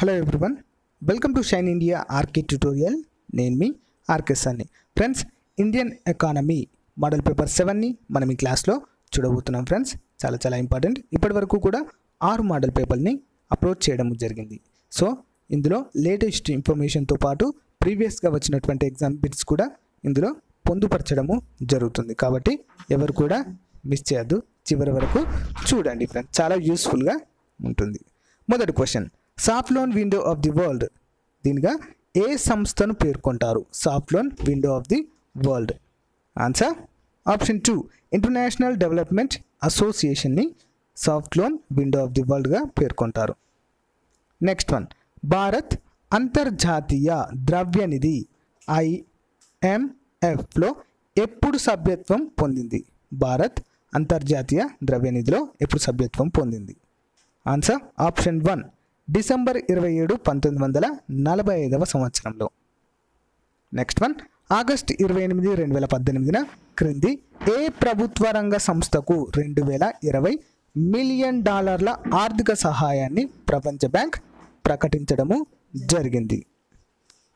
Hello everyone, welcome to shine India RK tutorial. నేను మీ RK సార్ని. Friends, Indian economy model paper 7ని మనం ఈ క్లాస్లో చూడబోతున్నాం. ఫ్రెండ్స్, చాలా ఇంపార్టెంట్. ఇప్పటి వరకు కూడా 6 మోడల్ పేపర్ని అప్లోడ్ చేయడం జరిగింది. సో ఇందులో లేటెస్ట్ ఇన్ఫర్మేషన్తో పాటు ప్రీవియస్గా వచ్చినటువంటి ఎగ్జామ్ బిట్స్ కూడా ఇందులో పొందుపరచడము జరుగుతుంది. కాబట్టి ఎవరు కూడా మిస్ చేయొద్దు, చివరి వరకు చూడండి ఫ్రెండ్స్, చాలా యూస్ఫుల్గా ఉంటుంది. మొదటి question, soft loan window of the world దీనిగా ఏ సంస్థను పేర్కొంటారు? Soft loan window of the world. Answer option 2 international development అసోసియేషన్ని soft loan window of the వరల్డ్గా పేర్కొంటారు. నెక్స్ట్ వన్, భారత్ అంతర్జాతీయ ద్రవ్యనిధి IMFలో ఎప్పుడు సభ్యత్వం పొందింది? భారత్ అంతర్జాతీయ ద్రవ్యనిధిలో ఎప్పుడు సభ్యత్వం పొందింది? ఆన్సర్ ఆప్షన్ 1 డిసెంబర్ 27, 1945 సంవత్సరంలో. నెక్స్ట్ వన్, ఆగస్ట్ 28, 2018 క్రింది ఏ ప్రభుత్వ రంగ సంస్థకు $2020 మిలియన్ ఆర్థిక సహాయాన్ని ప్రపంచ బ్యాంక్ ప్రకటించడము జరిగింది?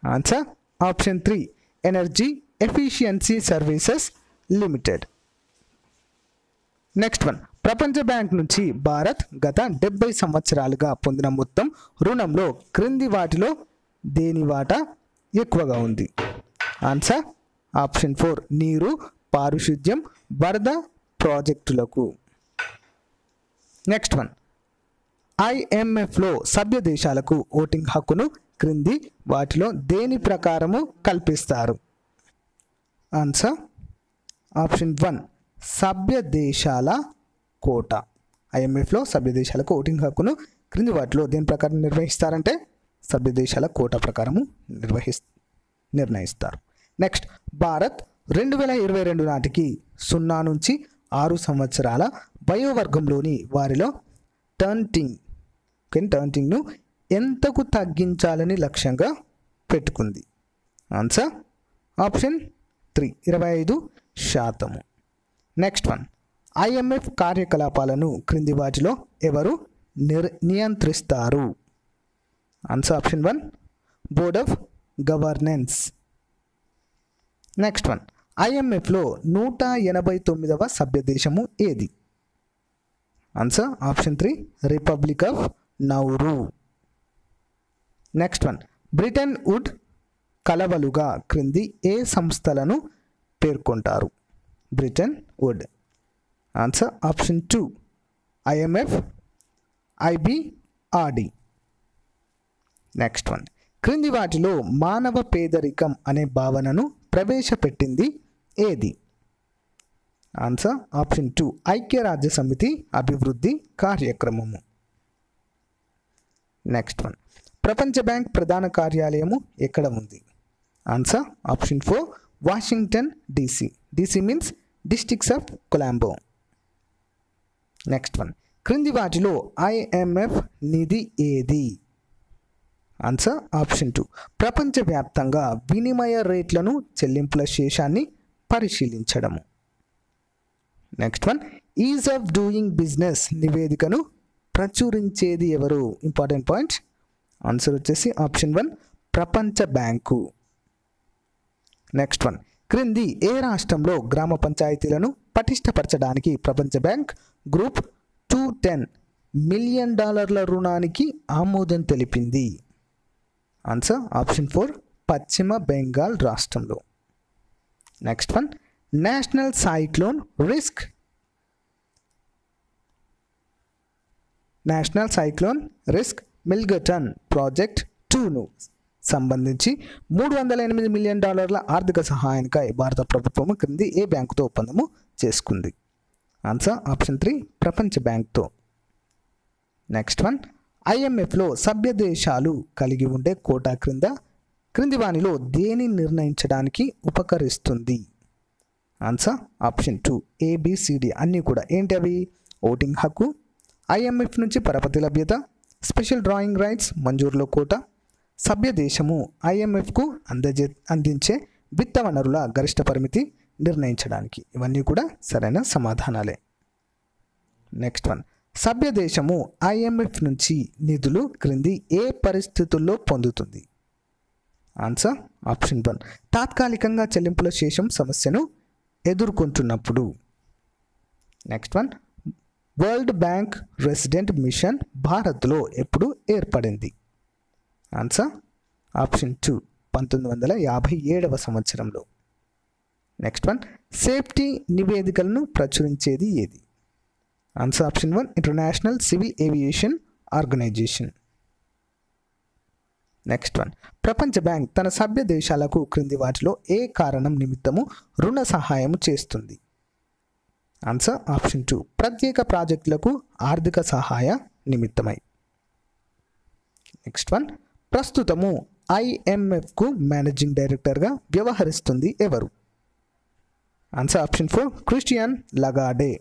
Answer option 3 energy efficiency services limited. Next one, ప్రపంచ బ్యాంక్ నుంచి భారత్ గత 70 సంవత్సరాలుగా పొందిన మొత్తం రుణంలో క్రింది వాటిలో దేని వాటా ఎక్కువగా ఉంది? ఆన్సర్ ఆప్షన్ 4 నీరు, పారిశుద్ధ్యం, వరద ప్రాజెక్టులకు. నెక్స్ట్ వన్, IMFలో సభ్య దేశాలకు ఓటింగ్ హక్కును క్రింది వాటిలో దేని ప్రకారము కల్పిస్తారు? ఆన్సర్ ఆప్షన్ 1 సభ్య దేశాల కోటా. IMFలో సభ్య దేశాలకు ఓటింగ్ హక్కును క్రింది వాటిలో దేని ప్రకారం నిర్వహిస్తారంటే సభ్య దేశాల కోటా ప్రకారము నిర్ణయిస్తారు. నెక్స్ట్, భారత్ 2022 నాటికి 0 నుంచి 6 సంవత్సరాల వయోవర్గంలోని వారిలో టర్నింగ్ను ఎంతకు తగ్గించాలని లక్ష్యంగా పెట్టుకుంది? Answer option 3 25%. Next one, IMF కార్యకలాపాలను క్రింది వాటిలో ఎవరు నియంత్రిస్తారు? Answer option 1 board of governance. Next one, IMFలో 189వ సభ్య దేశము ఏది? Answer option 3 republic of Nauru. Next one, Bretton wood కలవలుగా క్రింది ఏ సంస్థలను పేర్కొంటారు? Bretton wood. Answer option 2 IMF IBRD. Next one, క్రింది వాటిలో మానవ పేదరికం అనే భావనను ప్రవేశపెట్టింది ఏది? ఆన్సర్ ఆప్షన్ 2 ఐక్యరాజ్య సమితి అభివృద్ధి కార్యక్రమము. నెక్స్ట్ వన్, ప్రపంచ బ్యాంక్ ప్రధాన కార్యాలయము ఎక్కడ ఉంది? Answer option 4 Washington DC. DC means districts of Colombo. Next one, క్రింది వాటిలో IMF నిధి ఏది? ఆన్సర్ ఆప్షన్ 2 ప్రపంచవ్యాప్తంగా వినిమయ రేట్లను చెల్లింపుల శేషాన్ని పరిశీలించడము. Next one, ease of doing business నివేదికను ప్రచురించేది ఎవరు? Important point. ఆన్సర్ వచ్చేసి ఆప్షన్ 1 ప్రపంచ బ్యాంకు. నెక్స్ట్ వన్, క్రింది ఏ రాష్ట్రంలో గ్రామ పంచాయతీలను పటిష్టపరచడానికి ప్రపంచ బ్యాంక్ గ్రూప్ 210 మిలియన్ రుణానికి ఆమోదం తెలిపింది? ఆన్సర్ ఆప్షన్ 4 పశ్చిమ బెంగాల్ రాష్ట్రంలో. Next one, national cyclone risk mitigation project 2ను సంబంధించి $308 మిలియన్ ఆర్థిక సహాయానికై భారత ప్రభుత్వము క్రింది ఏ బ్యాంకుతో ఒప్పందము చేసుకుంది? ఆన్సర్ ఆప్షన్ 3 ప్రపంచ బ్యాంక్తో. నెక్స్ట్ వన్, IMFలో సభ్య దేశాలు కలిగి ఉండే కోటా క్రింది వానిలో దేని నిర్ణయించడానికి ఉపకరిస్తుంది? ఆన్సర్ ఆప్షన్ 2 ABCD అన్నీ కూడా ఏంటి అవి? ఓటింగ్ హక్కు, IMF నుంచి పరపతి లభ్యత, స్పెషల్ డ్రాయింగ్ రైట్స్ మంజూరులో కోటా, సభ్య దేశము IMFకు అందించే విత్త వనరుల గరిష్ట పరిమితి నిర్ణయించడానికి. ఇవన్నీ కూడా సరైన సమాధానాలే. నెక్స్ట్ వన్, సభ్య దేశము ఐఎంఎఫ్ నుంచి నిధులు క్రింది ఏ పరిస్థితుల్లో పొందుతుంది? ఆన్సర్ ఆప్షన్ 1 తాత్కాలికంగా చెల్లింపుల శేషం సమస్యను ఎదుర్కొంటున్నప్పుడు. Next one, world bank resident mission భారత్లో ఎప్పుడు ఏర్పడింది? ఆన్సర్ ఆప్షన్ 2 1957వ సంవత్సరంలో. నెక్స్ట్ వన్, సేఫ్టీ నివేదికలను ప్రచురించేది ఏది? Answer option 1 international civil aviation organization. Next one, ప్రపంచ బ్యాంక్ తన సభ్య దేశాలకు క్రింది వాటిలో ఏ కారణం నిమిత్తము రుణ సహాయం చేస్తుంది? ఆన్సర్ ఆప్షన్ 2 ప్రత్యేక ప్రాజెక్టులకు ఆర్థిక సహాయ నిమిత్తమై. నెక్స్ట్ వన్, ప్రస్తుతము ఐఎంఎఫ్కు మేనేజింగ్ డైరెక్టర్గా వ్యవహరిస్తుంది ఎవరు? Answer option 4 Christian Lagarde.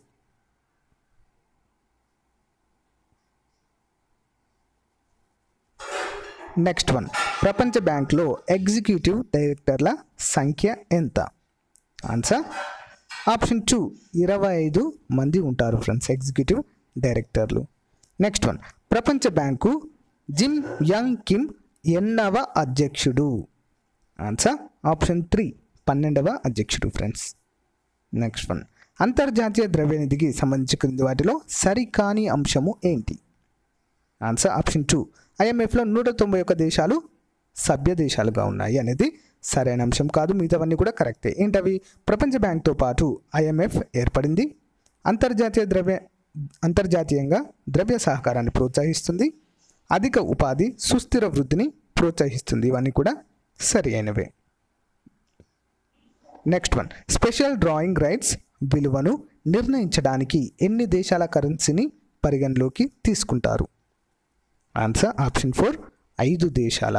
Next one, ప్రపంచ బ్యాంక్లో ఎగ్జిక్యూటివ్ డైరెక్టర్ల సంఖ్య ఎంత? ఆన్సర్ ఆప్షన్ 2 25 మంది ఉంటారు ఫ్రెండ్స్ ఎగ్జిక్యూటివ్ డైరెక్టర్లు. నెక్స్ట్ వన్, ప్రపంచ బ్యాంకు జిమ్ యంగ్ కిమ్ ఎన్నవ అధ్యక్షుడు? ఆన్సర్ ఆప్షన్ 3 12వ అధ్యక్షుడు ఫ్రెండ్స్. నెక్స్ట్ వన్, అంతర్జాతీయ ద్రవ్యనిధికి సంబంధించి క్రింది వాటిలో సరికాని అంశము ఏంటి? ఆన్సర్ ఆప్షన్ 2 ఐఎంఎఫ్లో 191 దేశాలు సభ్య దేశాలుగా ఉన్నాయి అనేది సరైన అంశం కాదు. మిగతావన్నీ కూడా కరెక్టే. ఏంటవి? ప్రపంచ బ్యాంక్తో పాటు ఐఎంఎఫ్ ఏర్పడింది, అంతర్జాతీయంగా ద్రవ్య సహకారాన్ని ప్రోత్సహిస్తుంది, అధిక ఉపాధి సుస్థిర వృద్ధిని ప్రోత్సహిస్తుంది. ఇవన్నీ కూడా సరి అయినవే. Next one, special drawing rights విలువను నిర్ణయించడానికి ఎన్ని దేశాల కరెన్సీని పరిగణలోకి తీసుకుంటారు? ఆన్సర్ ఆప్షన్ 4 5 దేశాల.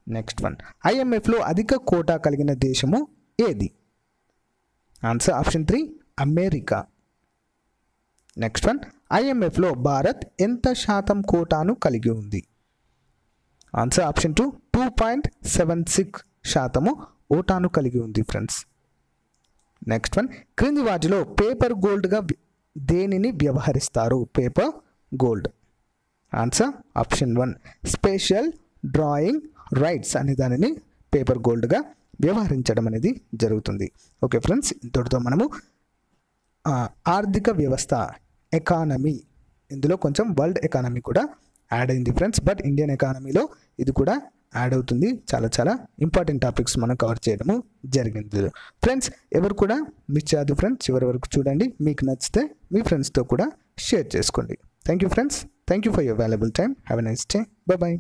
నెక్స్ట్ వన్, ఐఎంఎఫ్లో అధిక కోటా కలిగిన దేశము ఏది? Answer option 3 America. Next one, ఐఎంఎఫ్లో భారత్ ఎంత శాతం కోటాను కలిగి ఉంది? ఆన్సర్ ఆప్షన్ 2 2.76% ఓటాను కలిగి ఉంది ఫ్రెండ్స్. నెక్స్ట్ వన్, క్రింది వాటిలో పేపర్ గోల్డ్గా దేనిని వ్యవహరిస్తారు? Paper gold. Answer option 1 special drawing rights అనే దానిని పేపర్ గోల్డ్గా వ్యవహరించడం అనేది జరుగుతుంది. ఓకే ఫ్రెండ్స్, ఇంతటితో మనము ఆర్థిక వ్యవస్థ ఎకానమీ, ఇందులో కొంచెం వరల్డ్ ఎకానమీ కూడా యాడ్ అయింది ఫ్రెండ్స్, బట్ ఇండియన్ ఎకానమీలో ఇది కూడా యాడ్ అవుతుంది. చాలా చాలా ఇంపార్టెంట్ టాపిక్స్ మనం కవర్ చేయడము జరిగింది ఫ్రెండ్స్. ఎవరు కూడా మిస్ చేయదు ఫ్రెండ్స్, చివరి వరకు చూడండి. మీకు నచ్చితే మీ ఫ్రెండ్స్తో కూడా షేర్ చేసుకోండి. Thank you friends. Thank you for your valuable time. Have a nice day. Bye-bye.